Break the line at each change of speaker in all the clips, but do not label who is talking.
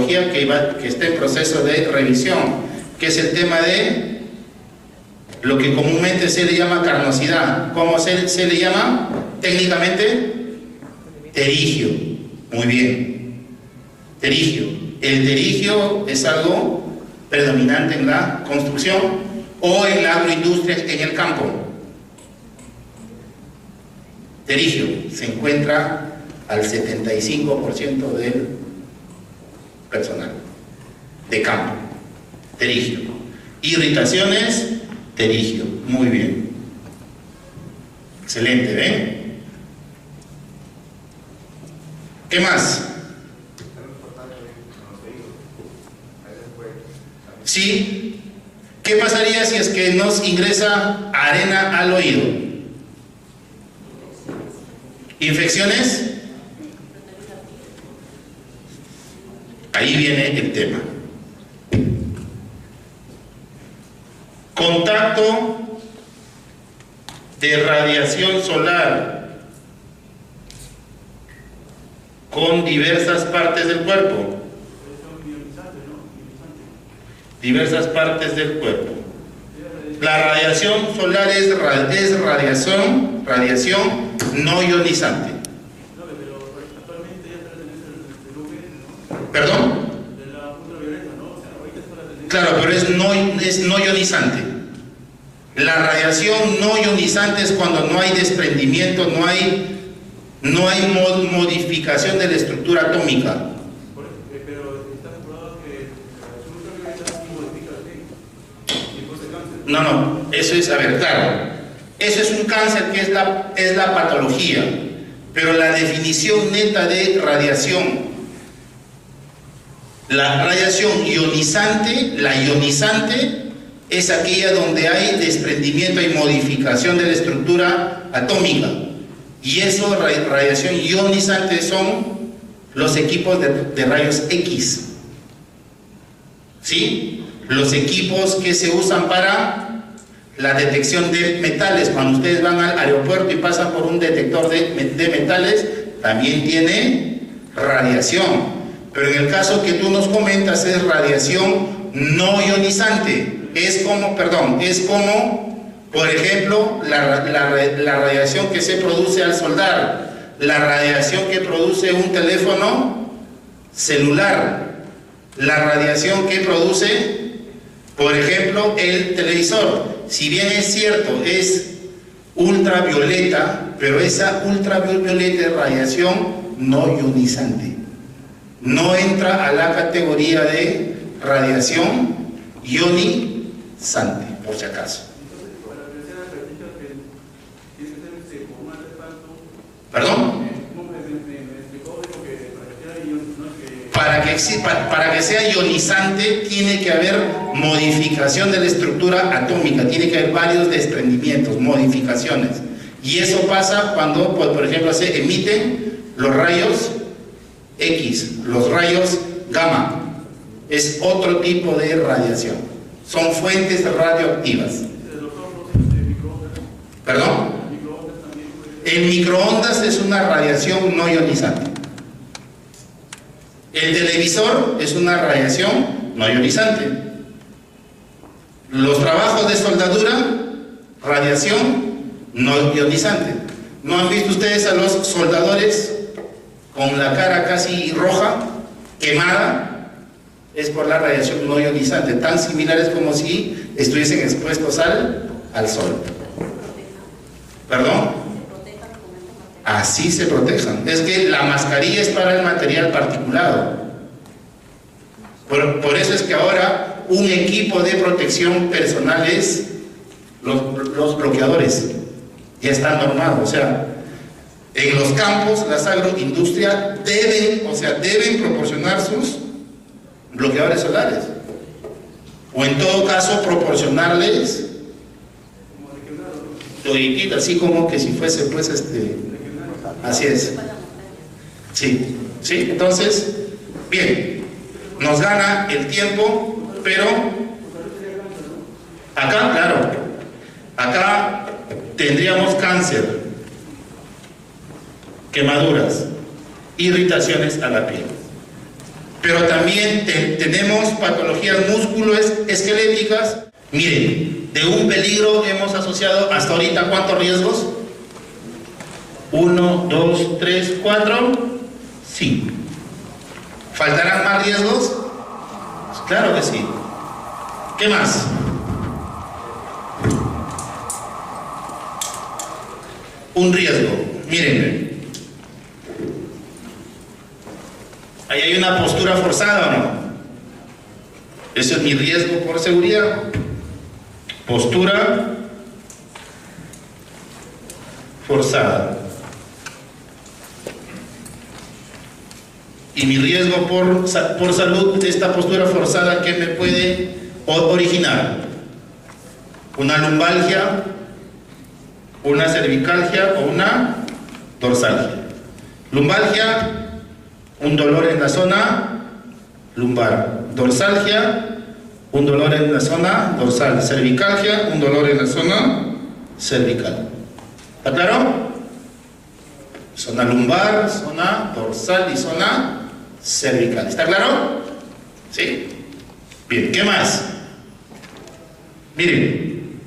patología que está en proceso de revisión, que es el tema de lo que comúnmente se le llama carnosidad. ¿Cómo se le llama técnicamente? Terigio. Muy bien. Terigio. El terigio es algo predominante en la construcción o en la agroindustria en el campo. Terigio se encuentra al 75% del personal de campo. Terigio. Irritaciones, terigio. Muy bien. Excelente, ¿ven? ¿Qué más? Sí. ¿Qué pasaría si es que nos ingresa arena al oído? ¿Infecciones? Ahí viene el tema. Contacto de radiación solar con diversas partes del cuerpo. Diversas partes del cuerpo. La radiación solar es radiación no ionizante. ¿Perdón? Claro, pero es no ionizante. La radiación no ionizante es cuando no hay desprendimiento, no hay modificación de la estructura atómica. No, eso es, a ver, claro, eso es un cáncer que es la patología, pero la definición neta de radiación, la radiación ionizante, la ionizante es aquella donde hay desprendimiento y modificación de la estructura atómica, y eso, radiación ionizante, son los equipos de rayos X, ¿sí? Los equipos que se usan para la detección de metales. Cuando ustedes van al aeropuerto y pasan por un detector de metales, también tiene radiación. Pero en el caso que tú nos comentas es radiación no ionizante. Es como, por ejemplo, la radiación que se produce al soldar, la radiación que produce un teléfono celular, la radiación que produce, por ejemplo, el televisor. Si bien es cierto, es ultravioleta, pero esa ultravioleta es radiación no ionizante. No entra a la categoría de radiación ionizante, por si acaso. ¿Perdón? Para que sea ionizante tiene que haber modificación de la estructura atómica, tiene que haber varios desprendimientos, modificaciones, y eso pasa cuando, por ejemplo, se emiten los rayos X, los rayos gamma. Es otro tipo de radiación, son fuentes radioactivas. ¿Perdón? El microondas es una radiación no ionizante. El televisor es una radiación no ionizante. Los trabajos de soldadura, radiación no ionizante. ¿No han visto ustedes a los soldadores con la cara casi roja, quemada? Es por la radiación no ionizante, tan similares como si estuviesen expuestos al sol. ¿Perdón? Así se protejan. Es que la mascarilla es para el material particulado. Por eso es que ahora un equipo de protección personal es los bloqueadores. Ya está normado. O sea, en los campos, las agroindustrias deben proporcionar sus bloqueadores solares. O en todo caso, proporcionarles toditita, así como que si fuese, pues, así es. Sí, entonces, bien, nos gana el tiempo, pero acá, claro, acá tendríamos cáncer, quemaduras, irritaciones a la piel. pero también tenemos patologías musculoesqueléticas. Miren, de un peligro hemos asociado hasta ahorita ¿cuántos riesgos? 1, 2, 3, 4, 5. ¿Faltarán más riesgos? Claro que sí. ¿Qué más? Un riesgo. Mírenme. Ahí hay una postura forzada, ¿o no? Ese es mi riesgo por seguridad. Postura forzada. Y mi riesgo por salud, esta postura forzada, ¿qué me puede originar? Una lumbalgia, una cervicalgia o una dorsalgia. Lumbalgia, un dolor en la zona lumbar. Dorsalgia, un dolor en la zona dorsal. Cervicalgia, un dolor en la zona cervical. ¿Está claro? Zona lumbar, zona dorsal y zona cervical. ¿Está claro? ¿Sí? Bien, ¿qué más? Miren,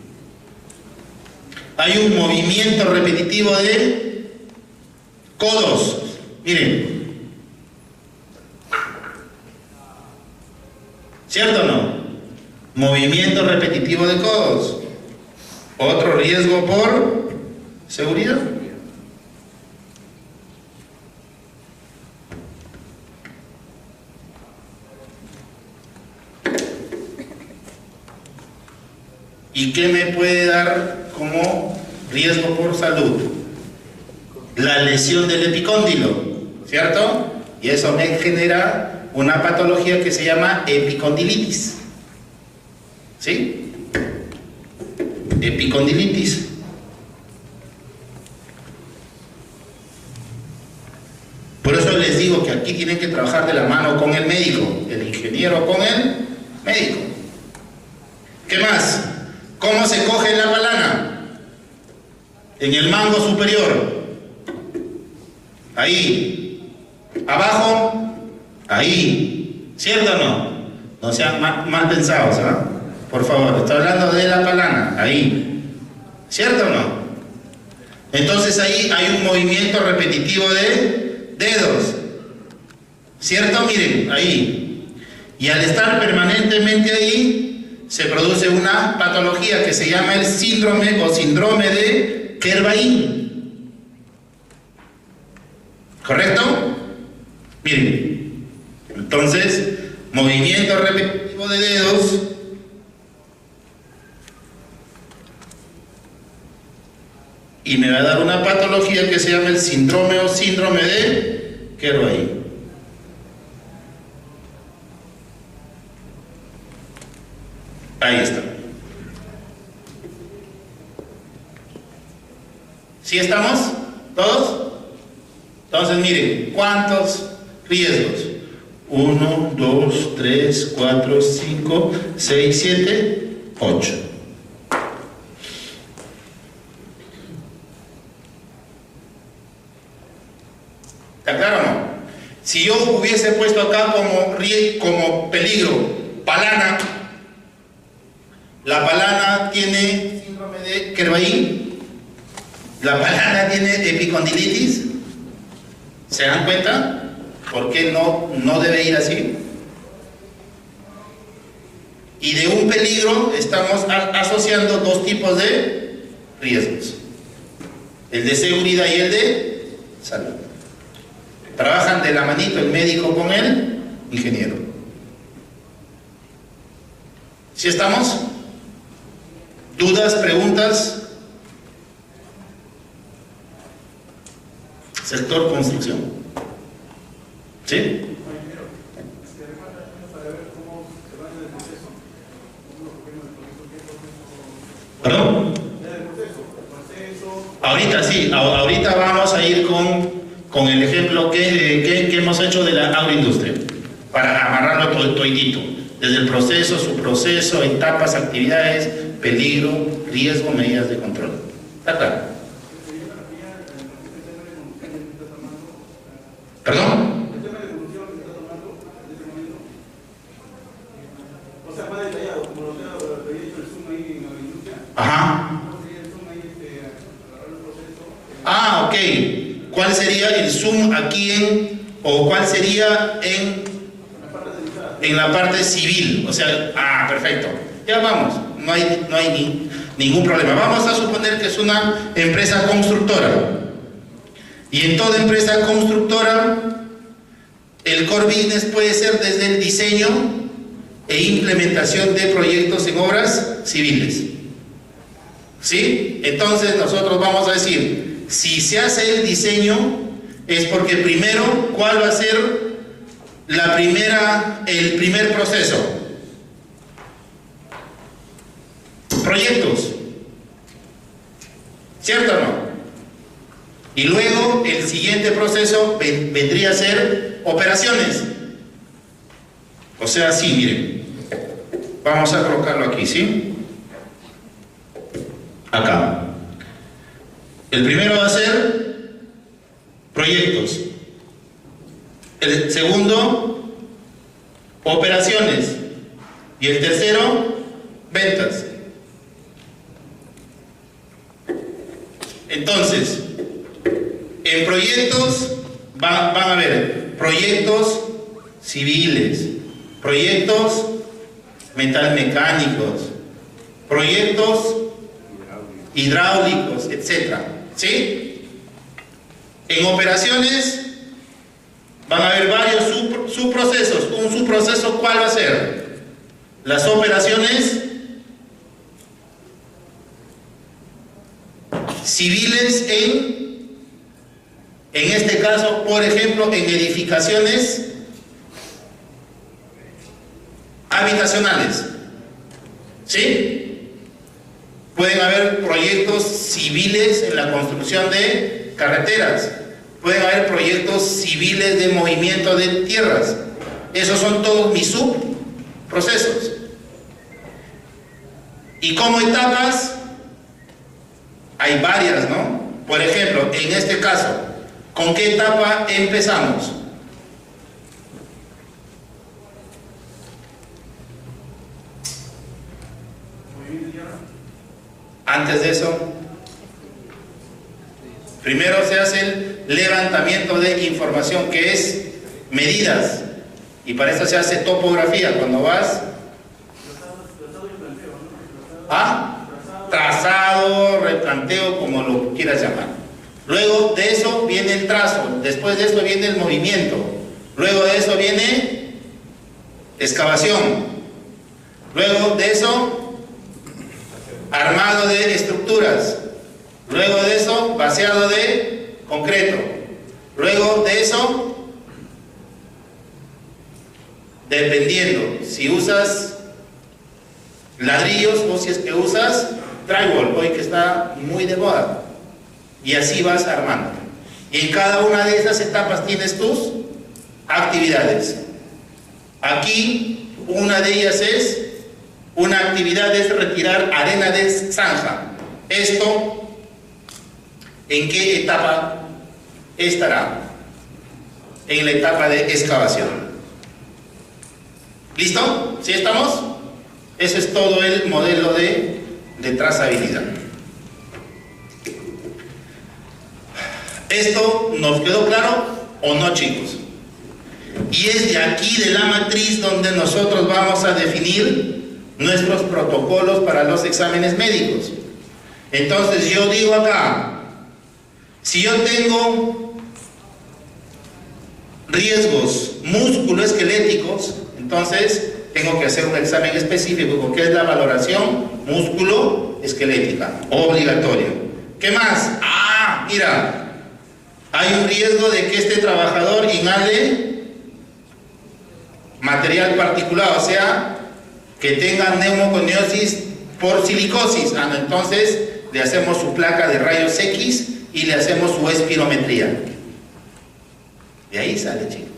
hay un movimiento repetitivo de codos. Miren. ¿Cierto o no? Movimiento repetitivo de codos. Otro riesgo por seguridad. ¿Y qué me puede dar como riesgo por salud? La lesión del epicóndilo, ¿cierto? Y eso me genera una patología que se llama epicondilitis. ¿Sí? Epicondilitis. Por eso les digo que aquí tienen que trabajar de la mano con el médico, el ingeniero con el médico. ¿Qué más? ¿Cómo se coge la balana? En el mango superior. Ahí. Abajo. Ahí. ¿Cierto o no? No sean mal pensados, ¿ah? Por favor, estoy hablando de la balana. Ahí. ¿Cierto o no? Entonces ahí hay un movimiento repetitivo de dedos. ¿Cierto? Miren, ahí. Y al estar permanentemente ahí, se produce una patología que se llama el síndrome o síndrome de Kervain. ¿Correcto? Miren, entonces, movimiento repetitivo de dedos, y me va a dar una patología que se llama el síndrome o síndrome de Kervain. Ahí está. ¿Sí estamos? ¿Todos? Entonces miren, ¿cuántos riesgos? 1, 2, 3, 4, 5, 6, 7, 8. ¿Está claro o no? Si yo hubiese puesto acá como peligro balana, la balana tiene síndrome de Kervain, la balana tiene epicondilitis. ¿Se dan cuenta? ¿Por qué no debe ir así? Y de un peligro estamos asociando dos tipos de riesgos: el de seguridad y el de salud. Trabajan de la manito el médico con el ingeniero. ¿Sí estamos? ¿Dudas, preguntas? Sector construcción. ¿Sí? ¿Perdón? Ahorita sí, ahorita vamos a ir con el ejemplo que hemos hecho de la agroindustria, para amarrarlo toditito, desde el proceso, subproceso, etapas, actividades, peligro, riesgo, medidas de control. ¿Está claro? ¿Perdón? ok. ¿Cuál sería el zoom aquí o cuál sería en la parte civil? O sea, perfecto. Ya vamos, no hay ningún problema. Vamos a suponer que es una empresa constructora. Y en toda empresa constructora, el core business puede ser desde el diseño e implementación de proyectos en obras civiles. ¿Sí? Entonces nosotros vamos a decir, si se hace el diseño, es porque primero, ¿cuál va a ser el primer proceso? Proyectos. ¿Cierto o no? Y luego el siguiente proceso vendría a ser operaciones. O sea, sí, miren. Vamos a colocarlo aquí, ¿sí? Acá. El primero va a ser proyectos. El segundo, operaciones. Y el tercero, ventas. Entonces, en proyectos van a haber proyectos civiles, proyectos metalmecánicos, proyectos hidráulicos, etc. ¿Sí? En operaciones van a haber varios subprocesos. Un subproceso, ¿cuál va a ser? Las operaciones civiles en este caso, por ejemplo, en edificaciones habitacionales. ¿Sí? Pueden haber proyectos civiles en la construcción de carreteras. Pueden haber proyectos civiles de movimiento de tierras. Esos son todos mis subprocesos. Y como etapas, hay varias, ¿no? Por ejemplo, en este caso, ¿con qué etapa empezamos? Antes de eso, primero se hace el levantamiento de información, que es medidas, y para eso se hace topografía. Cuando vas trazado, replanteo, como lo quieras llamar. Luego de eso viene el trazo, después de eso viene el movimiento, luego de eso viene excavación, luego de eso armado de estructuras, luego de eso vaciado de concreto, luego de eso, dependiendo si usas ladrillos o si es que usas drywall, hoy que está muy de moda, y así vas armando. Y en cada una de esas etapas tienes tus actividades. Aquí una de ellas una actividad es retirar arena de zanja. Esto, ¿en qué etapa estará? En la etapa de excavación. ¿Listo? ¿Sí estamos? Ese es todo el modelo de trazabilidad. ¿Esto nos quedó claro o no, chicos? Y es de aquí, de la matriz, donde nosotros vamos a definir nuestros protocolos para los exámenes médicos. Entonces yo digo acá, si yo tengo riesgos musculoesqueléticos, entonces tengo que hacer un examen específico, que es la valoración musculoesquelética, obligatoria. ¿Qué más? Mira, hay un riesgo de que este trabajador inhale material particulado, o sea, que tenga neumoconiosis por silicosis. Entonces le hacemos su placa de rayos X y le hacemos su espirometría. De ahí sale, chicos.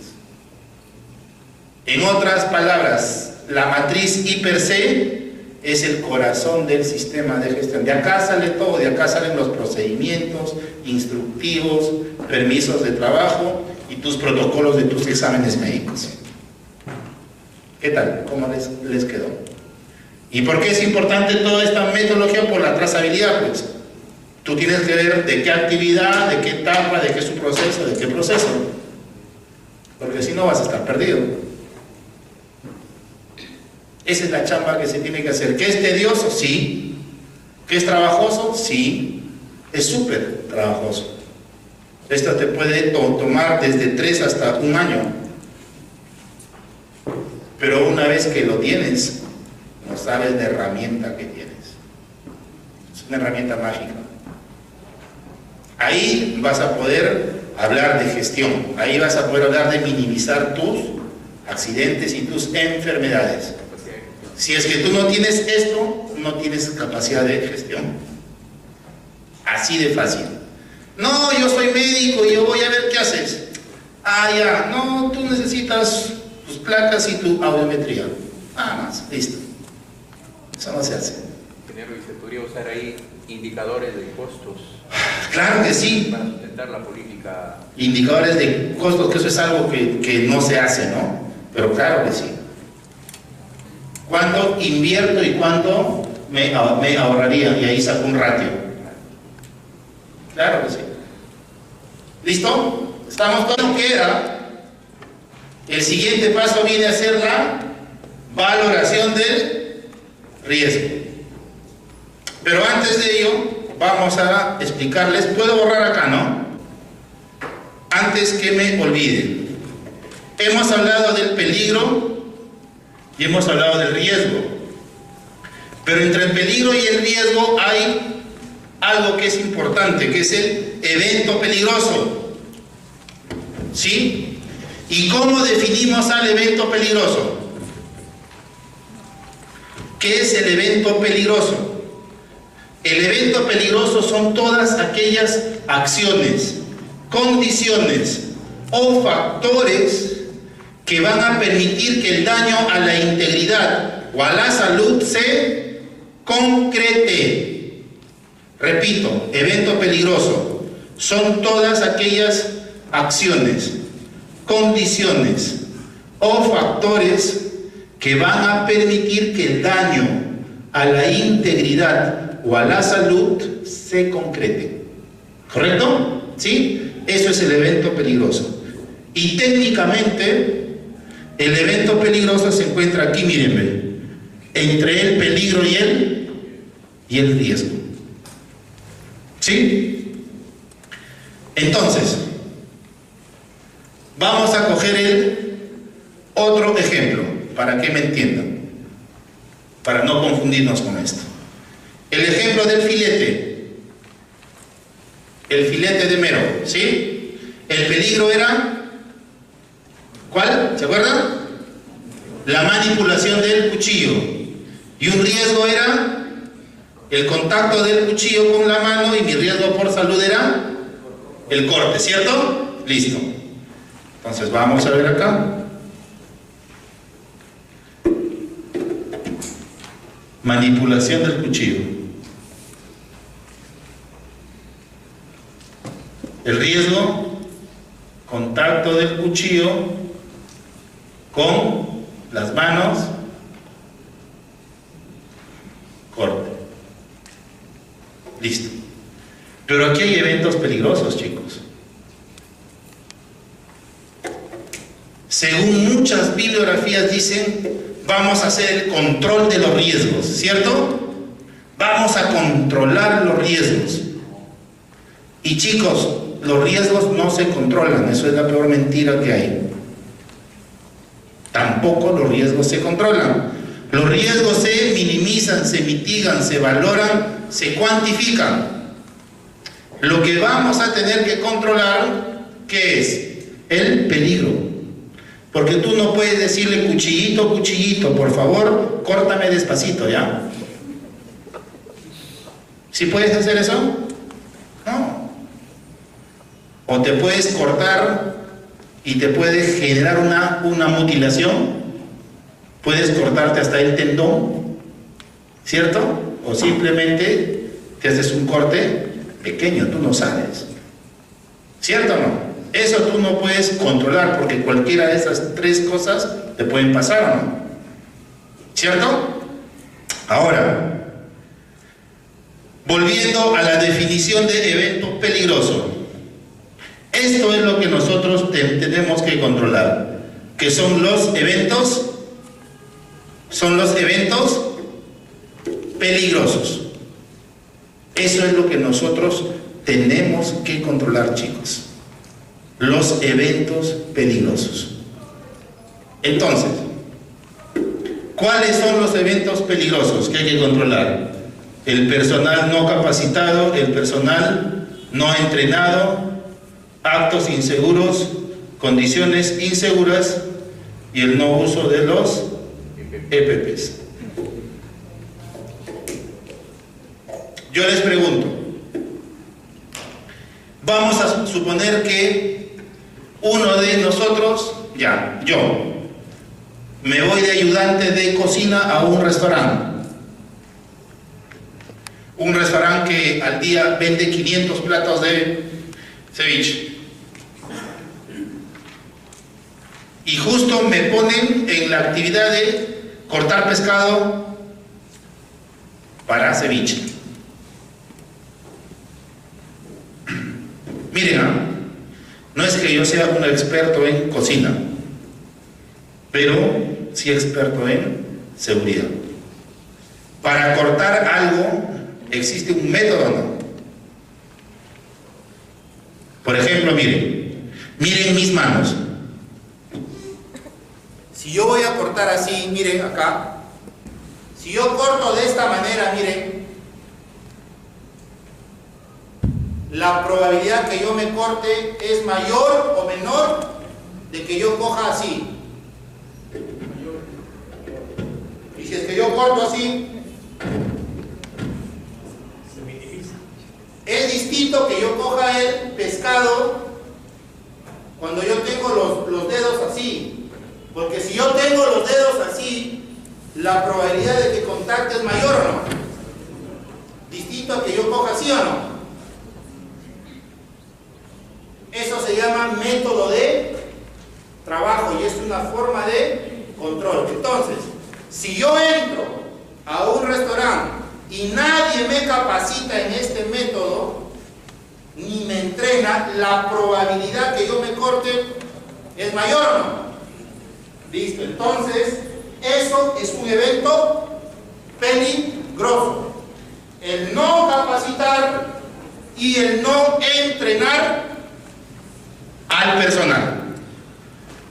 En otras palabras, la matriz I/C es el corazón del sistema de gestión. De acá sale todo, de acá salen los procedimientos instructivos, permisos de trabajo y tus protocolos de tus exámenes médicos. ¿Qué tal? ¿Cómo les quedó? ¿Y por qué es importante toda esta metodología? Por la trazabilidad, pues. Tú tienes que ver de qué actividad, de qué etapa, de qué subproceso, de qué proceso. Porque si no vas a estar perdido. Esa es la chamba que se tiene que hacer. ¿Que es tedioso? Sí. ¿Que es trabajoso? Sí. Es súper trabajoso. Esto te puede tomar desde 3 hasta 1 año. Pero una vez que lo tienes, no sabes la herramienta que tienes. Es una herramienta mágica. Ahí vas a poder hablar de gestión. Ahí vas a poder hablar de minimizar tus accidentes y tus enfermedades. Si es que tú no tienes esto, no tienes capacidad de gestión. Así de fácil. No, yo soy médico y yo voy a ver qué haces. Ah, ya. No, tú necesitas tus placas y tu audiometría. Nada más. Listo. Eso no se hace.
Ingeniero, ¿y se podría usar ahí indicadores de costos?
Claro que sí.
Para sustentar la política.
Indicadores de costos, que eso es algo que no se hace, ¿no? Pero claro que sí. ¿Cuánto invierto y cuánto me ahorraría? Y ahí saco un ratio. Claro que sí. ¿Listo? ¿Estamos todos? Queda. El siguiente paso viene a ser la valoración del riesgo. Pero antes de ello, vamos a explicarles. Puedo borrar acá, ¿no? Antes que me olvide. Hemos hablado del peligro y hemos hablado del riesgo. Pero entre el peligro y el riesgo hay algo que es importante, que es el evento peligroso. ¿Sí? ¿Y cómo definimos al evento peligroso? ¿Qué es el evento peligroso? El evento peligroso son todas aquellas acciones, condiciones o factores que van a permitir que el daño a la integridad o a la salud se concrete. Repito, evento peligroso son todas aquellas acciones, condiciones o factores que van a permitir que el daño a la integridad o a la salud se concrete. ¿Correcto? ¿Sí? Eso es el evento peligroso. Y técnicamente el evento peligroso se encuentra aquí, mírenme, entre el peligro y el riesgo. ¿Sí? Entonces, vamos a coger el otro ejemplo, para que me entiendan, para no confundirnos con esto. El ejemplo del filete, el filete de mero, ¿sí? El peligro era, ¿cuál? ¿Se acuerdan? La manipulación del cuchillo. Y un riesgo era el contacto del cuchillo con la mano, y mi riesgo por salud era el corte, ¿cierto? Listo. Entonces vamos a ver acá. Manipulación del cuchillo. El riesgo, contacto del cuchillo con las manos, corte. Listo. Pero aquí hay eventos peligrosos, chicos. Según muchas bibliografías dicen, vamos a hacer el control de los riesgos, ¿cierto? Vamos a controlar los riesgos. Y chicos, los riesgos no se controlan, eso es la peor mentira que hay. Tampoco los riesgos se controlan. Los riesgos se minimizan, se mitigan, se valoran, se cuantifican. Lo que vamos a tener que controlar, ¿qué es? El peligro. Porque tú no puedes decirle cuchillito, cuchillito, por favor, córtame despacito, ¿ya? ¿Sí puedes hacer eso? No. O te puedes cortar y te puede generar una mutilación. Puedes cortarte hasta el tendón, ¿cierto? O simplemente te haces un corte pequeño, tú no sabes. ¿Cierto o no? Eso tú no puedes controlar, porque cualquiera de esas tres cosas te pueden pasar, ¿o no? ¿Cierto? Ahora, Volviendo a la definición de evento peligroso, esto es lo que nosotros tenemos que controlar, que son los eventos peligrosos. Eso es lo que nosotros tenemos que controlar, chicos. Los eventos peligrosos. Entonces, ¿cuáles son los eventos peligrosos que hay que controlar? El personal no capacitado, el personal no entrenado, actos inseguros, condiciones inseguras y el no uso de los EPPs. Yo les pregunto, vamos a suponer que uno de nosotros, yo, me voy de ayudante de cocina a un restaurante. Un restaurante que al día vende 500 platos de ceviche. Y justo me ponen en la actividad de cortar pescado para ceviche. Miren, no es que yo sea un experto en cocina, pero sí experto en seguridad. Para cortar algo existe un método, ¿no? Por ejemplo, miren mis manos. Si yo voy a cortar así, miren acá, si yo corto de esta manera, miren, la probabilidad que yo me corte es mayor o menor de que yo coja así. Y si es que yo corto así, es distinto que yo coja el pescado cuando yo tengo los dedos así. Porque si yo tengo los dedos así, la probabilidad de que contacte es mayor o no. Distinto a que yo coja así o no. Eso se llama método de trabajo y es una forma de control. Entonces, si yo entro a un restaurante y nadie me capacita en este método, ni me entrena, la probabilidad que yo me corte es mayor o no. Listo, entonces, eso es un evento peligroso. El no capacitar y el no entrenar al personal.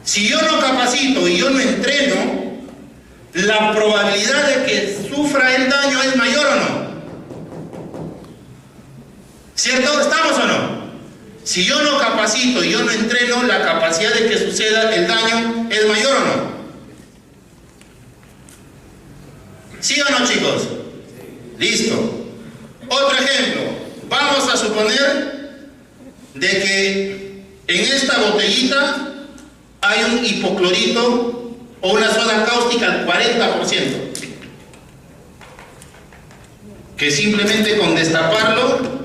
Si yo no capacito y yo no entreno, la probabilidad de que sufra el daño es mayor o no. ¿Cierto? ¿Estamos o no? Si yo no capacito y yo no entreno, la capacidad de que suceda el daño es mayor o no. ¿Sí o no, chicos? Listo. Otro ejemplo. Vamos a suponer de que en esta botellita hay un hipoclorito o una soda cáustica al 40%, que simplemente con destaparlo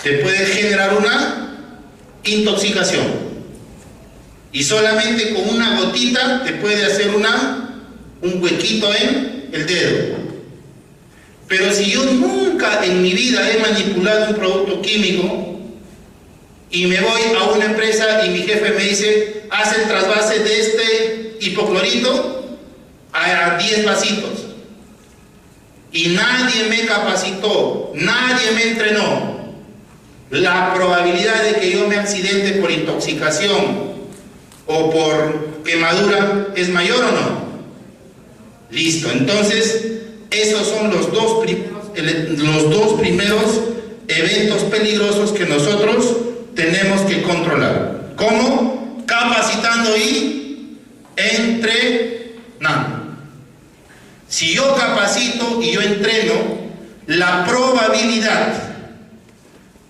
te puede generar una intoxicación, y solamente con una gotita te puede hacer un huequito en el dedo. Pero si yo nunca en mi vida he manipulado un producto químico y me voy a una empresa y mi jefe me dice, haz el trasvase de este hipoclorito a 10 vasitos, y nadie me capacitó, nadie me entrenó, la probabilidad de que yo me accidente por intoxicación o por quemadura es mayor o no. Listo, entonces esos son los dos primeros eventos peligrosos que nosotros tenemos que controlar. ¿Cómo? Capacitando y entrenando. Si yo capacito y yo entreno, la probabilidad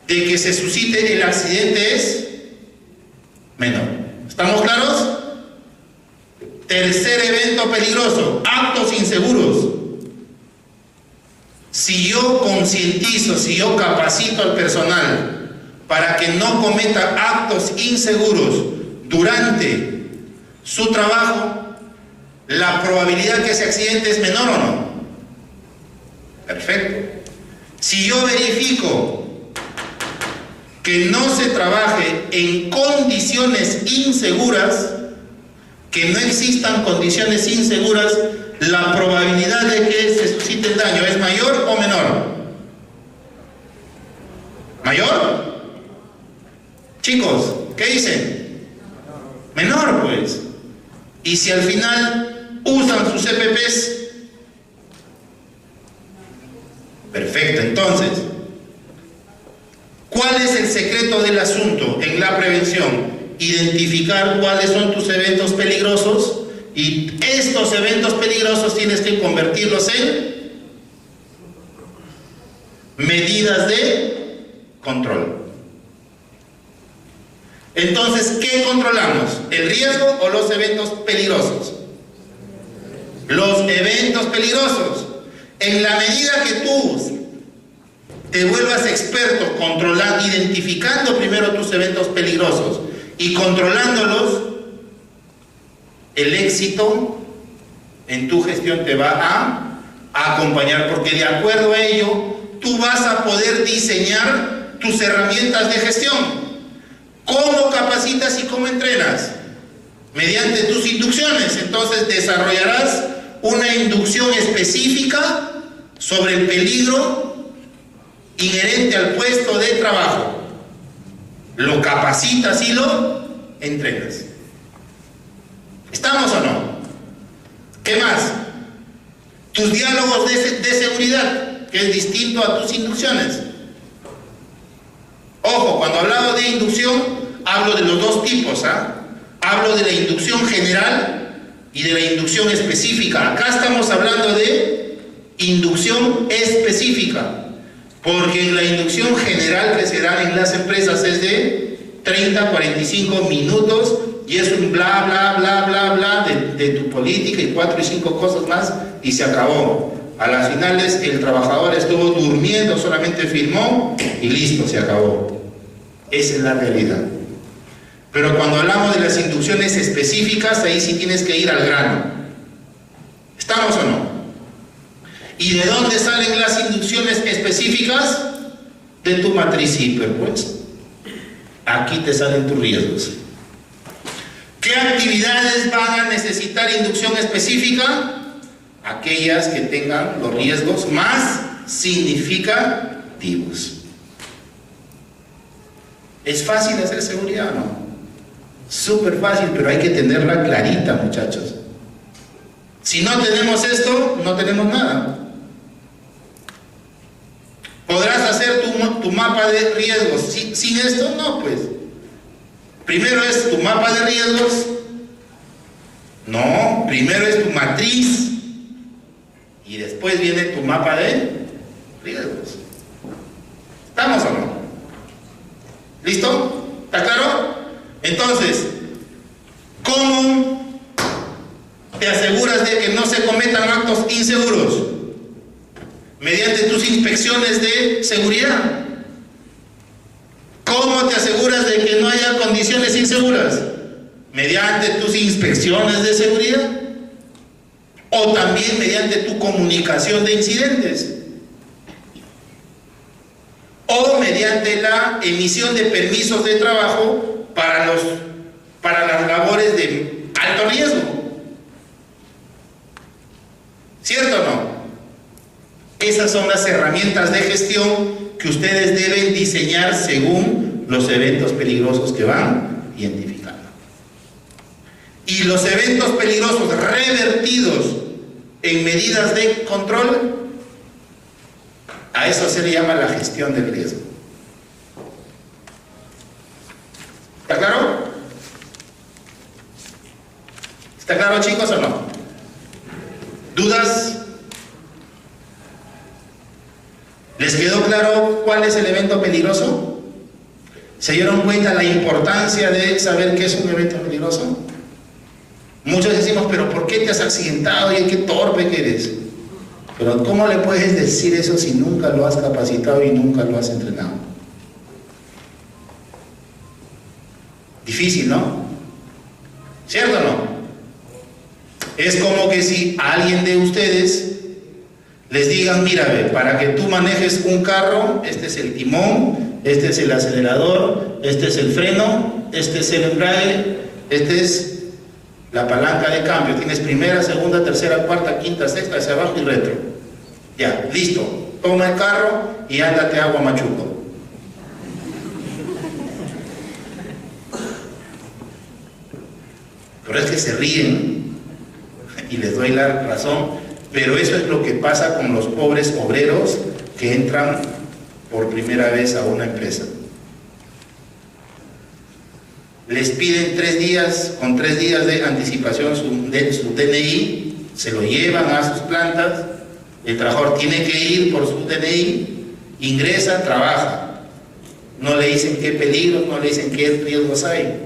de que se suscite el accidente es menor. ¿Estamos claros? Tercer evento peligroso, actos inseguros. Si yo concientizo, si yo capacito al personal para que no cometa actos inseguros durante su trabajo, ¿la probabilidad que ese accidente es menor o no? Perfecto. Si yo verifico que no se trabaje en condiciones inseguras, que no existan condiciones inseguras, la probabilidad de que se suscite el daño es mayor o menor. ¿Mayor? Chicos, ¿qué dicen? Menor, pues. Y si al final usan sus EPPs, perfecto. Entonces, ¿cuál es el secreto del asunto en la prevención? Identificar cuáles son tus eventos peligrosos, y estos eventos peligrosos tienes que convertirlos en medidas de control. Entonces, ¿qué controlamos? ¿El riesgo o los eventos peligrosos? Los eventos peligrosos. En la medida que tú te vuelvas experto controlando, identificando primero tus eventos peligrosos y controlándolos, el éxito en tu gestión te va a acompañar, porque de acuerdo a ello tú vas a poder diseñar tus herramientas de gestión. ¿Cómo capacitas y cómo entrenas? Mediante tus inducciones. Entonces desarrollarás una inducción específica sobre el peligro inherente al puesto de trabajo. Lo capacitas y lo entrenas. ¿Estamos o no? ¿Qué más? Tus diálogos de seguridad, que es distinto a tus inducciones. Ojo, cuando hablaba de inducción, hablo de los dos tipos, Hablo de la inducción general y de la inducción específica. Acá estamos hablando de inducción específica, porque en la inducción general que se da en las empresas es de 30 a 45 minutos y es un bla, bla, bla, bla, bla de tu política y 4 y 5 cosas más y se acabó. A las finales el trabajador estuvo durmiendo, solamente firmó y listo, se acabó. Esa es la realidad. Pero cuando hablamos de las inducciones específicas, ahí sí tienes que ir al grano. ¿Estamos o no? ¿Y de dónde salen las inducciones específicas? De tu matriz CIPER, pues. Aquí te salen tus riesgos. ¿Qué actividades van a necesitar inducción específica? Aquellas que tengan los riesgos más significativos. ¿Es fácil hacer seguridad o no? Súper fácil, pero hay que tenerla clarita, muchachos. Si no tenemos esto, no tenemos nada. ¿Podrás hacer tu mapa de riesgos sin esto? No, pues. Primero es tu mapa de riesgos. No, primero es tu matriz. Y después viene tu mapa de riesgos. ¿Estamos o no? ¿Listo? ¿Está claro? Entonces, ¿cómo te aseguras de que no se cometan actos inseguros? Mediante tus inspecciones de seguridad. ¿Cómo te aseguras de que no haya condiciones inseguras? Mediante tus inspecciones de seguridad. O también mediante tu comunicación de incidentes. O mediante la emisión de permisos de trabajo para las labores de alto riesgo. ¿Cierto o no? Esas son las herramientas de gestión que ustedes deben diseñar según los eventos peligrosos que van identificando. Y los eventos peligrosos revertidos en medidas de control, a eso se le llama la gestión del riesgo. ¿Está claro? ¿Está claro, chicos, o no? ¿Dudas? ¿Les quedó claro cuál es el evento peligroso? ¿Se dieron cuenta la importancia de saber qué es un evento peligroso? Muchos decimos, pero ¿por qué te has accidentado y qué torpe que eres? Pero ¿cómo le puedes decir eso si nunca lo has capacitado y nunca lo has entrenado? Difícil, ¿no? ¿Cierto o no? Es como que si a alguien de ustedes les digan, mira, ve, para que tú manejes un carro, este es el timón, este es el acelerador, este es el freno, este es el embrague, este es la palanca de cambio, tienes primera, segunda, tercera, cuarta, quinta, sexta, hacia abajo y retro. Ya, listo, toma el carro y ándate a Huamachuco. Pero es que se ríen y les doy la razón, pero eso es lo que pasa con los pobres obreros que entran por primera vez a una empresa. Les piden 3 días, con 3 días de anticipación su DNI, se lo llevan a sus plantas, el trabajador tiene que ir por su DNI, ingresa, trabaja. No le dicen qué peligros, no le dicen qué riesgos hay.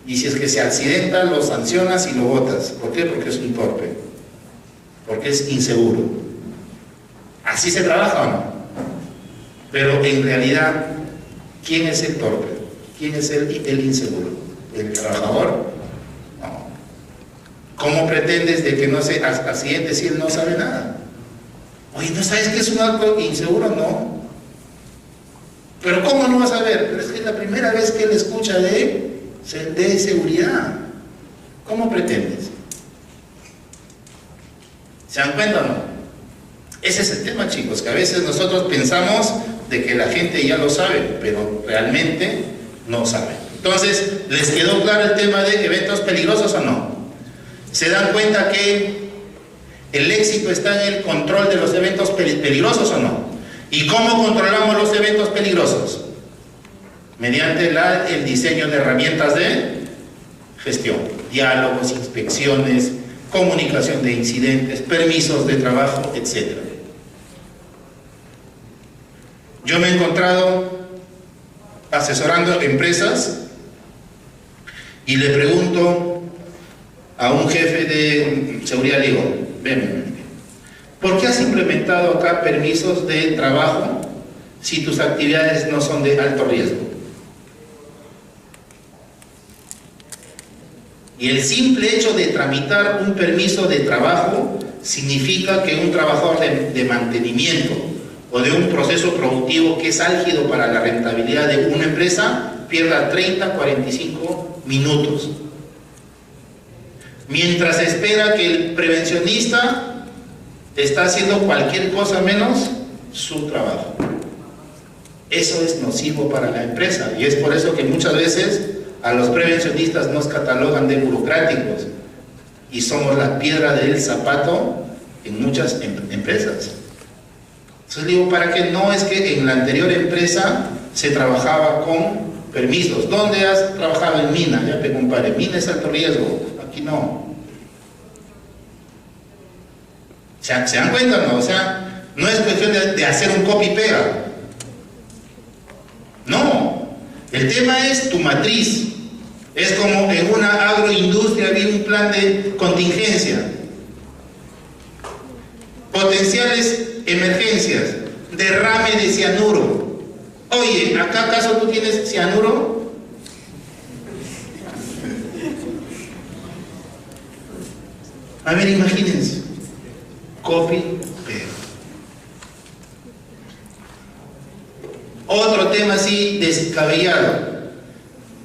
Y si es que se accidenta, lo sancionas y lo botas. ¿Por qué? Porque es un torpe. Porque es inseguro. ¿Así se trabaja o no? Pero en realidad, ¿quién es el torpe? ¿Quién es el inseguro? ¿El trabajador? No. ¿Cómo pretendes de que no se accidente si él no sabe nada? Oye, ¿no sabes que es un acto inseguro? No. Pero ¿cómo no vas a ver? Pero es que es la primera vez que él escucha de seguridad. ¿Cómo pretendes? ¿Se dan cuenta o no? Ese es el tema, chicos, que a veces nosotros pensamos de que la gente ya lo sabe, pero realmente no sabe. Entonces, ¿les quedó claro el tema de eventos peligrosos o no? ¿Se dan cuenta que el éxito está en el control de los eventos peligrosos o no? ¿Y cómo controlamos los eventos peligrosos? Mediante el diseño de herramientas de gestión, diálogos, inspecciones, comunicación de incidentes, permisos de trabajo, etc. Yo me he encontrado asesorando empresas y le pregunto a un jefe de seguridad, le digo, ven, ¿por qué has implementado acá permisos de trabajo si tus actividades no son de alto riesgo? Y el simple hecho de tramitar un permiso de trabajo significa que un trabajador de mantenimiento o de un proceso productivo que es álgido para la rentabilidad de una empresa pierda 30, 45 minutos. Mientras espera que el prevencionista está haciendo cualquier cosa menos su trabajo. Eso es nocivo para la empresa y es por eso que muchas veces a los prevencionistas nos catalogan de burocráticos y somos la piedra del zapato en muchas empresas. Entonces digo, ¿para qué? No, es que en la anterior empresa se trabajaba con permisos. ¿Dónde has trabajado? En mina. Ya te compadre, mina es alto riesgo, aquí no. ¿Se dan cuenta o no? O sea, no es cuestión de hacer un copy y pega. No, el tema es tu matriz. Es como en una agroindustria había un plan de contingencia. Potenciales emergencias, derrame de cianuro. Oye, ¿acá acaso tú tienes cianuro? A ver, imagínense. Copy, pega. Otro tema así descabellado.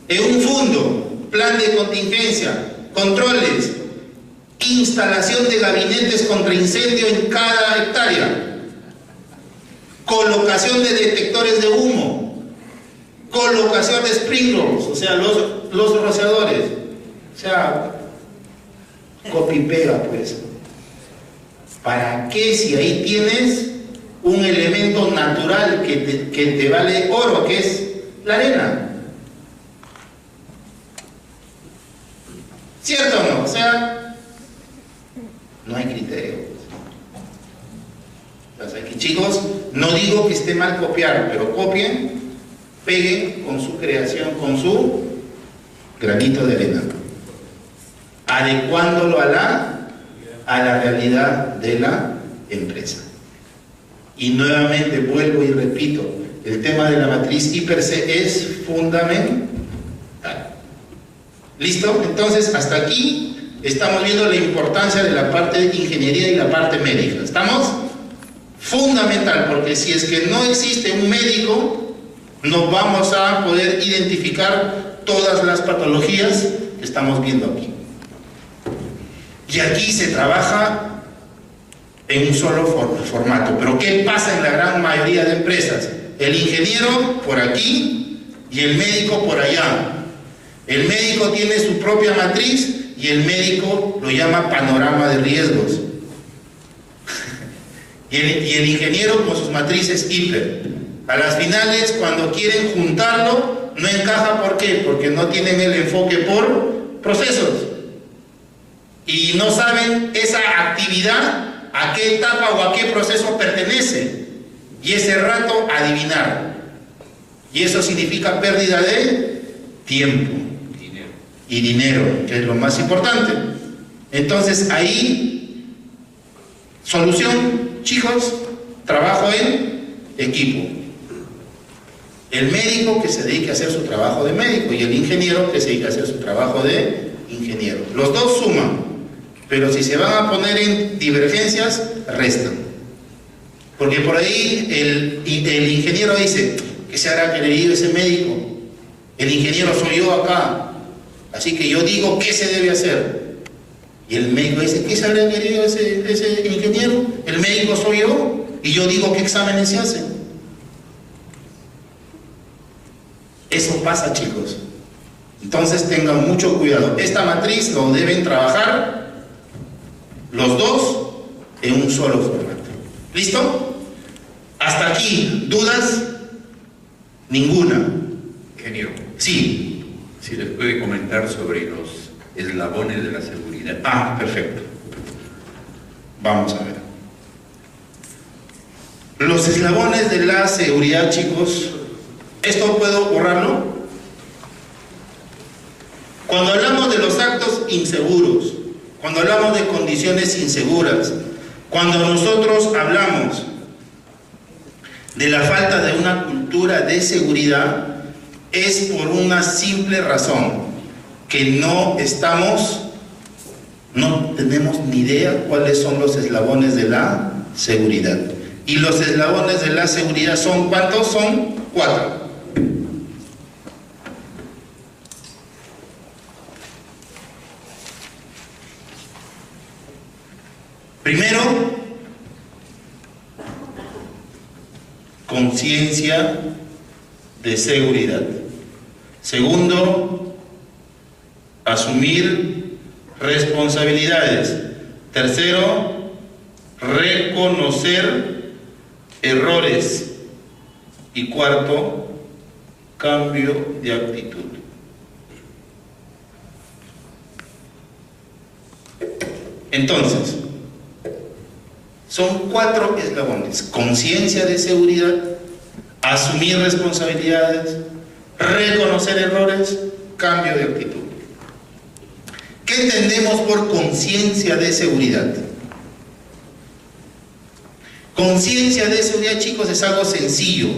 En un fondo, plan de contingencia, controles, instalación de gabinetes contra incendio en cada hectárea, colocación de detectores de humo, colocación de sprinklers, o sea, los rociadores. O sea, copy pega pues. ¿Para qué si ahí tienes un elemento natural que te vale oro, que es la arena? ¿Cierto o no? O sea, no hay criterio. Entonces aquí, chicos, no digo que esté mal copiar, pero copien, peguen con su creación, con su granito de arena, adecuándolo a la realidad de la empresa. Y nuevamente vuelvo y repito, el tema de la matriz I per se es fundamental. ¿Listo? Entonces, hasta aquí estamos viendo la importancia de la parte de ingeniería y la parte médica. ¿Estamos? fundamental, porque si es que no existe un médico, no vamos a poder identificar todas las patologías que estamos viendo aquí. Y aquí se trabaja en un solo formato. Pero ¿qué pasa en la gran mayoría de empresas? El ingeniero por aquí y el médico por allá. El médico tiene su propia matriz y el médico lo llama panorama de riesgos. y el ingeniero con sus matrices hiper. A las finales, cuando quieren juntarlo, no encaja. ¿Por qué? Porque no tienen el enfoque por procesos. Y no saben esa actividad, a qué etapa o a qué proceso pertenece. Y ese rato adivinar. Y eso significa pérdida de tiempo. Y dinero, que es lo más importante. Entonces ahí, solución, chicos, trabajo en equipo. El médico que se dedique a hacer su trabajo de médico y el ingeniero que se dedique a hacer su trabajo de ingeniero. Los dos suman, pero si se van a poner en divergencias, restan. Porque por ahí el ingeniero dice, ¿qué se habrá querido ese médico? El ingeniero soy yo acá. Así que yo digo qué se debe hacer. Y el médico dice, ¿qué se habrá querido ese ingeniero? El médico soy yo y yo digo qué exámenes se hacen. Eso pasa, chicos. Entonces tengan mucho cuidado. Esta matriz lo deben trabajar los dos en un solo formato. ¿Listo? Hasta aquí, ¿dudas? Ninguna.
Ingeniero.
Sí.
Si les puede comentar sobre los eslabones de la seguridad.
Ah, perfecto. Vamos a ver. Los eslabones de la seguridad, chicos. ¿Esto puedo borrarlo? Cuando hablamos de los actos inseguros, cuando hablamos de condiciones inseguras, cuando nosotros hablamos de la falta de una cultura de seguridad, es por una simple razón, que no tenemos ni idea cuáles son los eslabones de la seguridad. Y los eslabones de la seguridad son, ¿cuántos? Son 4. Primero, conciencia de seguridad. Segundo, asumir responsabilidades. Tercero, reconocer errores. Y cuarto, cambio de actitud. Entonces, son 4 eslabones: conciencia de seguridad, asumir responsabilidades, reconocer errores, cambio de actitud. ¿Qué entendemos por conciencia de seguridad? Conciencia de seguridad, chicos, es algo sencillo.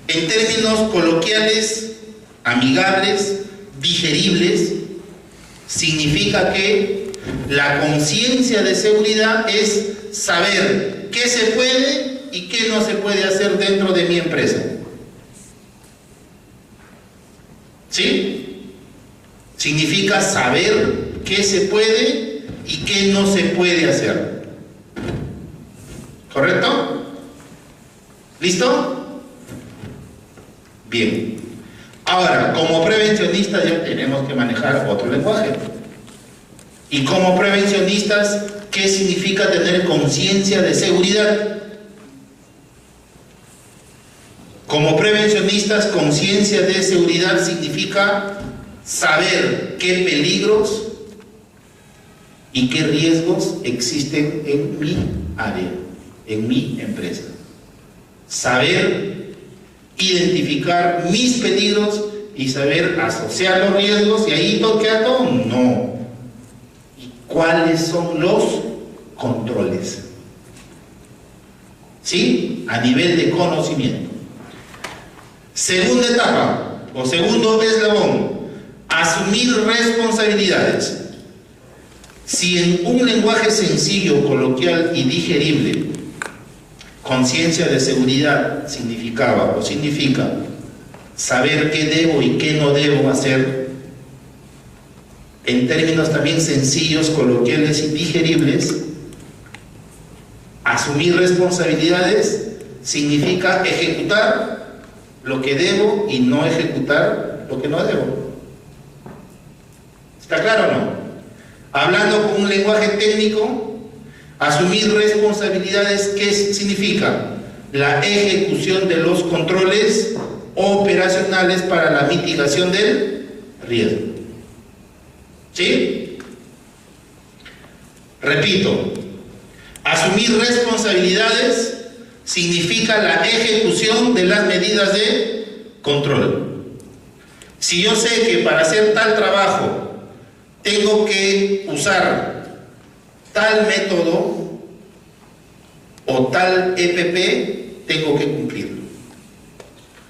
En términos coloquiales, amigables, digeribles, significa que la conciencia de seguridad es saber qué se puede y qué no se puede hacer dentro de mi empresa. ¿Sí? Significa saber qué se puede y qué no se puede hacer. ¿Correcto? ¿Listo? Bien. Ahora, como prevencionistas ya tenemos que manejar otro lenguaje. Y como prevencionistas, ¿qué significa tener conciencia de seguridad? Como prevencionistas, conciencia de seguridad significa saber qué peligros y qué riesgos existen en mi área, en mi empresa. Saber identificar mis peligros y saber asociar los riesgos, y ahí toque a todo. No. ¿Y cuáles son los controles? ¿Sí? A nivel de conocimiento. Segunda etapa, o segundo eslabón, asumir responsabilidades. Si en un lenguaje sencillo, coloquial y digerible Conciencia de seguridad significaba o significa saber qué debo y qué no debo hacer en términos también sencillos, coloquiales y digeribles. Asumir responsabilidades significa ejecutar lo que debo y no ejecutar lo que no debo. ¿Está claro o no? Hablando con un lenguaje técnico, asumir responsabilidades, ¿qué significa? La ejecución de los controles operacionales para la mitigación del riesgo. ¿Sí? Repito, asumir responsabilidades significa la ejecución de las medidas de control. Si yo sé que para hacer tal trabajo tengo que usar tal método o tal EPP, tengo que cumplirlo.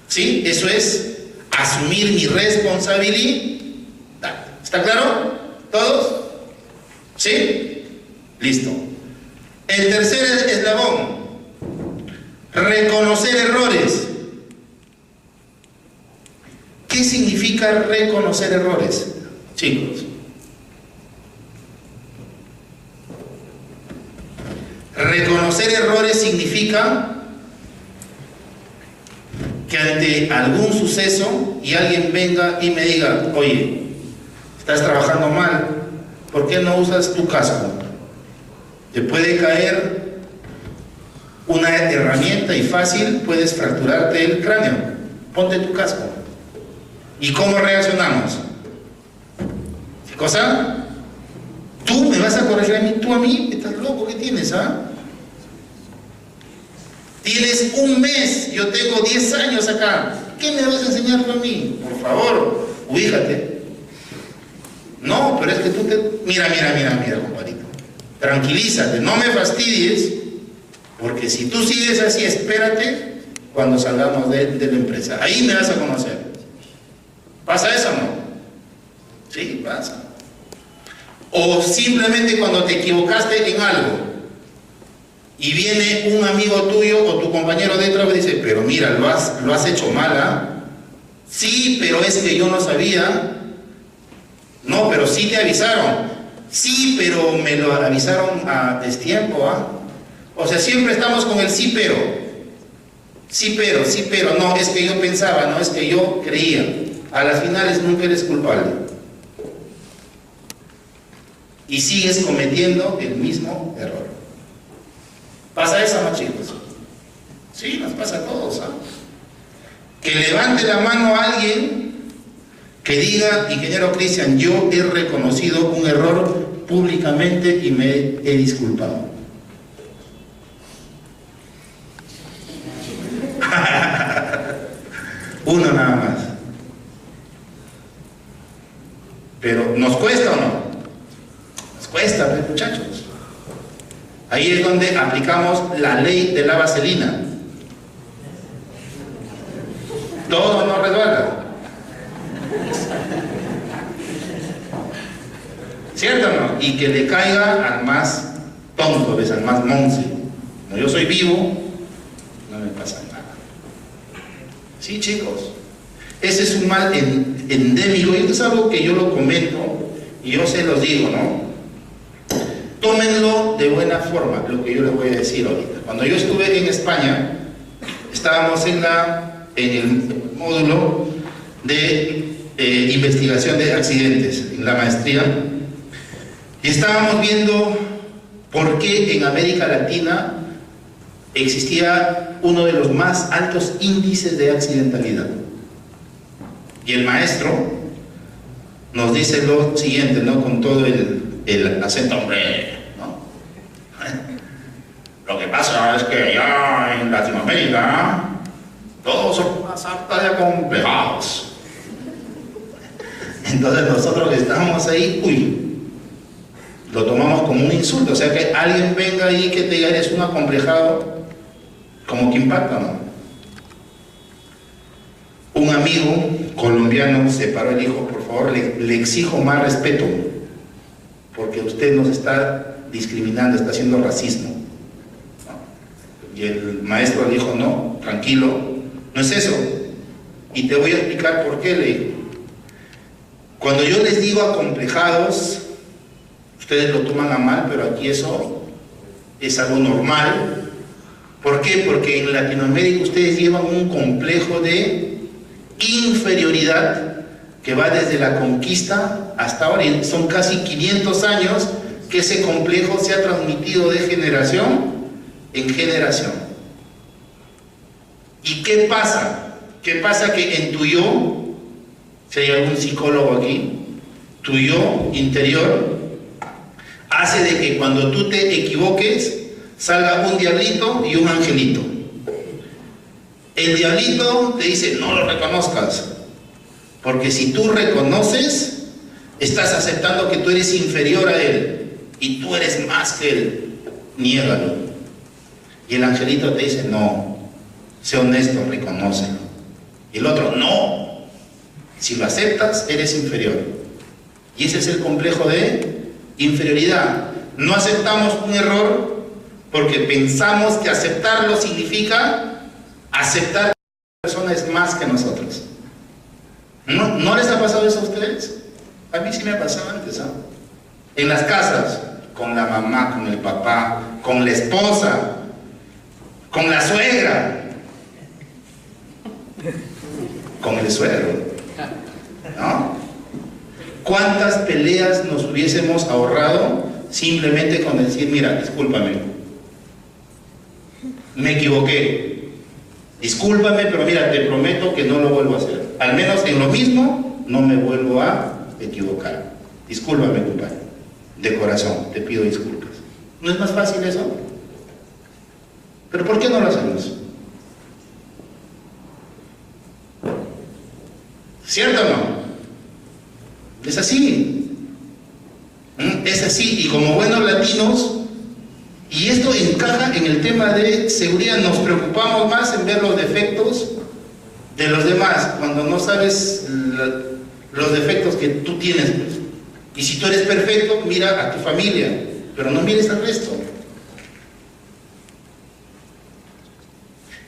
¿Sí? Eso es asumir mi responsabilidad. ¿Está claro? ¿Todos? ¿Sí? Listo. El tercer eslabón, reconocer errores. ¿Qué significa reconocer errores, chicos? Reconocer errores significa que ante algún suceso y alguien venga y me diga, oye, estás trabajando mal, ¿por qué no usas tu casco? Te puede caer una herramienta y fácil puedes fracturarte el cráneo. Ponte tu casco. ¿Y cómo reaccionamos? ¿Qué cosa? ¿Tú me vas a corregir a mí? ¿Tú a mí? ¿Estás loco? ¿Qué tienes? Tienes un mes, yo tengo 10 años acá. ¿Qué me vas a enseñar tú a mí? Por favor, ubícate. No, pero es que tú te... Mira, compadrito. Tranquilízate, no me fastidies, porque si tú sigues así, espérate cuando salgamos de la empresa. Ahí me vas a conocer. ¿Pasa eso o no? Sí, pasa. O simplemente cuando te equivocaste en algo y viene un amigo tuyo o tu compañero dentro y dice, pero mira, lo has hecho mal, ¿ah? Sí, pero es que yo no sabía. No, pero sí te avisaron. Sí, pero me lo avisaron a destiempo, ¿ah? O sea, siempre estamos con el sí, pero. Sí, pero. No, es que yo pensaba, no, es que yo creía. A las finales nunca eres culpable. Y sigues cometiendo el mismo error. ¿Pasa eso, no, chicos? Sí, nos pasa a todos, ¿ah? Que levante la mano a alguien que diga, ingeniero Cristian, yo he reconocido un error públicamente y me he disculpado. Uno nada más. Pero ¿nos cuesta o no? Nos cuesta, muchachos. Ahí es donde aplicamos la ley de la vaselina. Todo nos resbala. ¿Cierto o no? Y que le caiga al más tonto, al más monce. Como yo soy vivo, no me pasa nada. Sí, chicos. Ese es un mal endémico y esto es algo que yo lo comento y yo se los digo, ¿no? Tómenlo de buena forma, lo que yo les voy a decir ahorita. Cuando yo estuve en España, estábamos en el módulo de investigación de accidentes, en la maestría, y estábamos viendo por qué en América Latina existía uno de los más altos índices de accidentalidad. Y el maestro nos dice lo siguiente, ¿no? Con todo el acento, hombre, ¿no? Lo que pasa es que allá en Latinoamérica todos son más aptas de acomplejados. Entonces nosotros que estamos ahí, lo tomamos como un insulto. O sea, que alguien venga ahí que te diga eres un acomplejado, como que impacta, ¿no? Un amigo colombiano se paró y dijo, por favor, le exijo más respeto, porque usted nos está discriminando, está haciendo racismo, ¿no? Y el maestro le dijo, no, tranquilo, no es eso. Y te voy a explicar por qué, le digo. Cuando yo les digo acomplejados, ustedes lo toman a mal, pero aquí eso es algo normal. ¿Por qué? Porque en Latinoamérica ustedes llevan un complejo de inferioridad que va desde la conquista hasta ahora, y son casi 500 años que ese complejo se ha transmitido de generación en generación. ¿Y qué pasa? ¿Qué pasa? Que en tu yo, si hay algún psicólogo aquí, tu yo interior hace de que cuando tú te equivoques salga un diablito y un angelito. El diablito te dice, no lo reconozcas, porque si tú reconoces, estás aceptando que tú eres inferior a él y tú eres más que él. Niégalo. Y el angelito te dice, no, sé honesto, reconócelo. Y el otro, no, si lo aceptas, eres inferior. Y ese es el complejo de inferioridad. No aceptamos un error porque pensamos que aceptarlo significa aceptar que la persona es más que nosotros. ¿No les ha pasado eso a ustedes? A mí sí me ha pasado antes, ¿ah? En las casas, con la mamá, con el papá, con la esposa, con la suegra, con el suegro, ¿no? ¿Cuántas peleas nos hubiésemos ahorrado simplemente con decir, mira, discúlpame, me equivoqué, discúlpame, pero mira, te prometo que no lo vuelvo a hacer, al menos en lo mismo no me vuelvo a equivocar, discúlpame, compadre, de corazón, te pido disculpas? ¿No es más fácil eso? ¿Pero por qué no lo hacemos? ¿Cierto o no? Es así. Es así. Y como buenos latinos, y esto encaja en el tema de seguridad, nos preocupamos más en ver los defectos de los demás, cuando no sabes los defectos que tú tienes, pues. Y si tú eres perfecto, mira a tu familia, pero no mires al resto.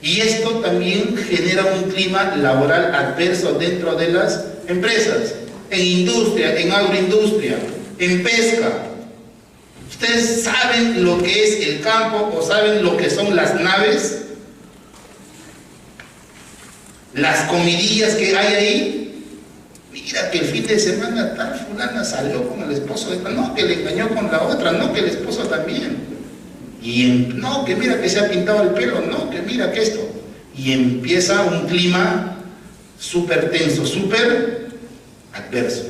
Y esto también genera un clima laboral adverso dentro de las empresas, en industria, en agroindustria, en pesca. ¿Ustedes saben lo que es el campo o saben lo que son las naves? Las comidillas que hay ahí. Mira que el fin de semana tal fulana salió con el esposo de esta, no, que le engañó con la otra, no, que el esposo también. Y no, que mira que se ha pintado el pelo, no, que mira que esto. Y empieza un clima súper tenso, súper adverso,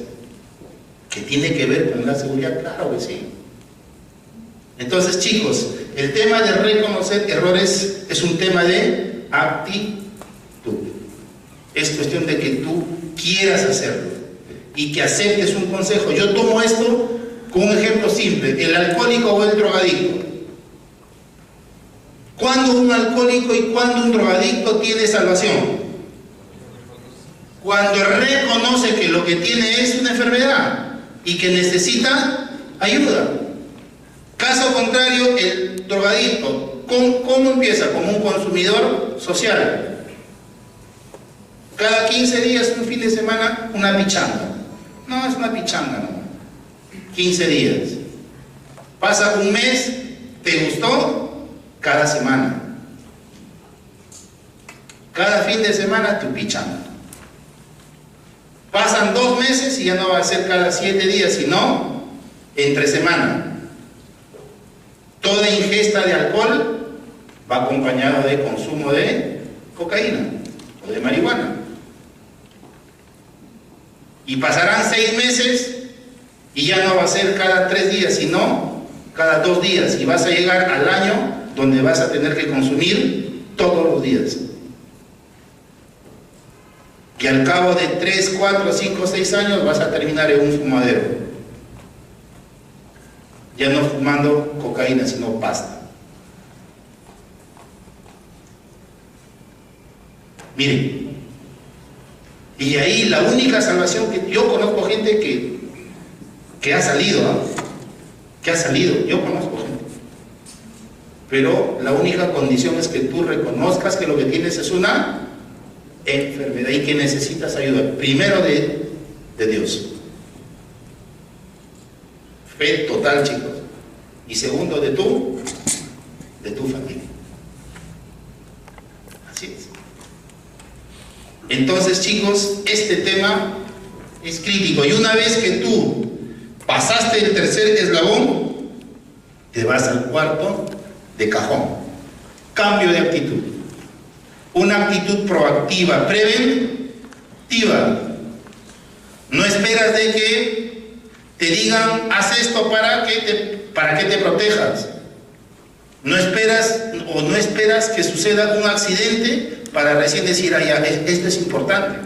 que tiene que ver con la seguridad, claro que sí. Entonces, chicos, el tema de reconocer errores es un tema de actitud. Es cuestión de que tú quieras hacerlo y que aceptes un consejo. Yo tomo esto con un ejemplo simple, el alcohólico o el drogadicto. ¿Cuándo un alcohólico y cuándo un drogadicto tiene salvación? Cuando reconoce que lo que tiene es una enfermedad y que necesita ayuda. Caso contrario, el drogadicto, ¿cómo empieza? Como un consumidor social. Cada 15 días, un fin de semana, una pichanga. No, es una pichanga, no. 15 días. Pasa un mes, ¿te gustó? Cada semana. Cada fin de semana, tu pichanga. Pasan 2 meses y ya no va a ser cada 7 días, sino entre semana. Toda ingesta de alcohol va acompañado de consumo de cocaína o de marihuana. Y pasarán 6 meses y ya no va a ser cada 3 días, sino cada 2 días. Y vas a llegar al año donde vas a tener que consumir todos los días. Que al cabo de 3, 4, 5, 6 años vas a terminar en un fumadero. Ya no fumando cocaína, sino pasta. Miren, y ahí la única salvación que yo conozco gente que ha salido, ¿eh? Que ha salido, yo conozco gente. pero la única condición es que tú reconozcas que lo que tienes es una enfermedad y que necesitas ayuda, primero de Dios. Fe total, chicos. Y segundo, de tu familia. Así es. Entonces, chicos, este tema es crítico. Y una vez que tú pasaste el tercer eslabón, te vas al cuarto de cajón. Cambio de actitud. Una actitud proactiva, preventiva. No esperas de que te digan, haz esto para que te protejas. No esperas que suceda un accidente para recién decir, ah, ya, esto es importante.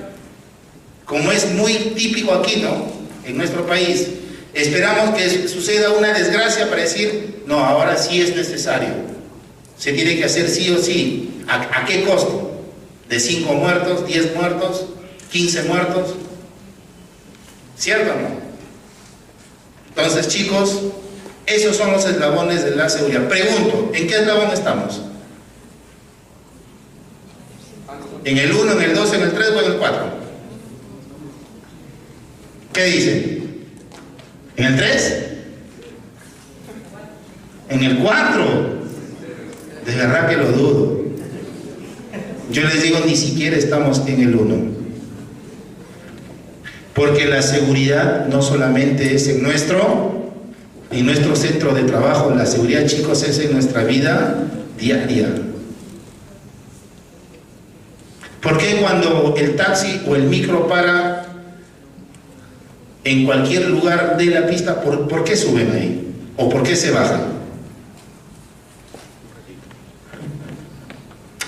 Como es muy típico aquí, ¿no? En nuestro país. Esperamos que suceda una desgracia para decir, no, ahora sí es necesario. Se tiene que hacer sí o sí. ¿A qué costo? ¿De 5 muertos, 10 muertos, 15 muertos? ¿Cierto o no? Entonces, chicos, esos son los eslabones de la seguridad. Pregunto, ¿en qué eslabón estamos? ¿En el 1, en el 2, en el 3 o en el 4? ¿Qué dicen? ¿En el 3? ¿En el 4? De verdad que lo dudo. Yo les digo, ni siquiera estamos en el 1. Porque la seguridad no solamente es en nuestro centro de trabajo, la seguridad, chicos, es en nuestra vida diaria. ¿Por qué cuando el taxi o el micro para en cualquier lugar de la pista, por qué suben ahí? ¿O por qué se bajan?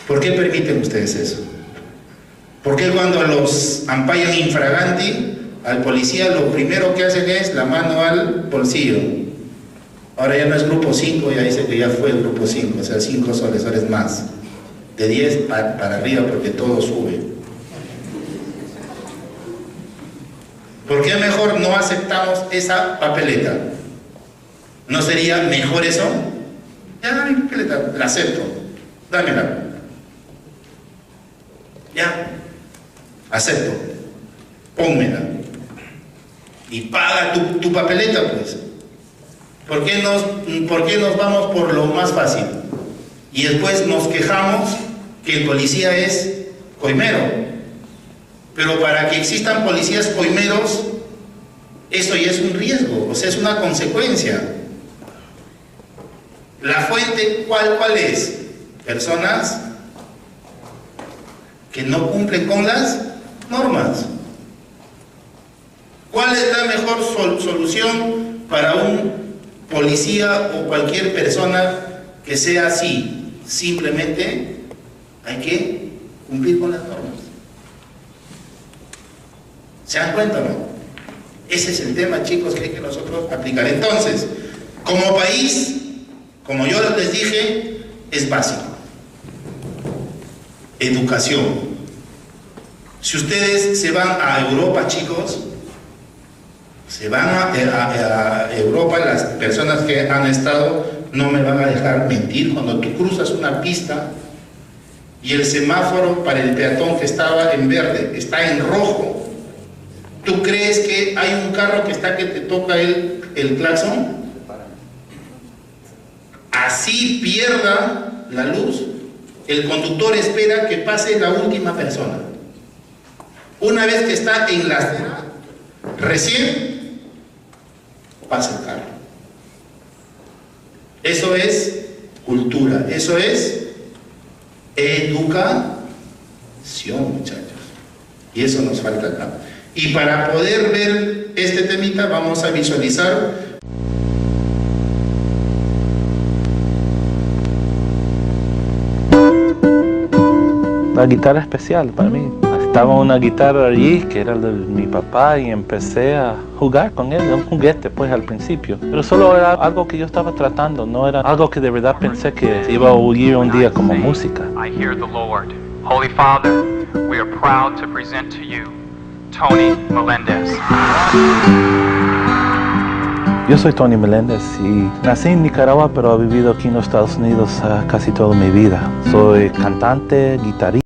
¿Por qué permiten ustedes eso? ¿Por qué cuando los ampayan infraganti al policía lo primero que hacen es la mano al bolsillo? Ahora ya no es grupo 5, ya dice que ya fue el grupo 5, o sea, 5 soles, ahora es más. De 10 para arriba porque todo sube. ¿Por qué mejor no aceptamos esa papeleta? ¿No sería mejor eso? Ya dame mi papeleta, la acepto, dámela. Ya, acepto, pónmela. Y paga tu papeleta, pues. ¿Por qué nos vamos por lo más fácil? Y después nos quejamos que el policía es coimero. Pero para que existan policías coimeros, eso ya es un riesgo, o sea, es una consecuencia. La fuente, ¿cuál es? Personas que no cumplen con las normas. ¿Cuál es la mejor solución para un policía o cualquier persona que sea así? Simplemente hay que cumplir con las normas. ¿Se dan cuenta o no? Ese es el tema, chicos, que hay que nosotros aplicar. Entonces, como país, como yo les dije, es básico. Educación. Si ustedes se van a Europa, chicos, se van a Europa, las personas que han estado no me van a dejar mentir. Cuando tú cruzas una pista y el semáforo para el peatón que estaba en verde está en rojo, ¿tú crees que hay un carro que te toca el claxon? Así pierda la luz, el conductor espera que pase la última persona. Una vez que está en la acera, recién pasa el carro. Eso es cultura, eso es educación, muchachos. Y eso nos falta acá. Y para poder ver este temita vamos a visualizar
la guitarra especial para mí. Estaba una guitarra allí que era de mi papá y empecé a jugar con él, un juguete pues al principio, pero solo era algo que yo estaba tratando, no era algo que de verdad pensé que iba a oír un día como música.
I hear the Lord. Holy Father, we are proud to present to you Tony Melendez.
Yo soy Tony Meléndez y nací en Nicaragua, pero he vivido aquí en los Estados Unidos casi toda mi vida. Soy cantante, guitarrista.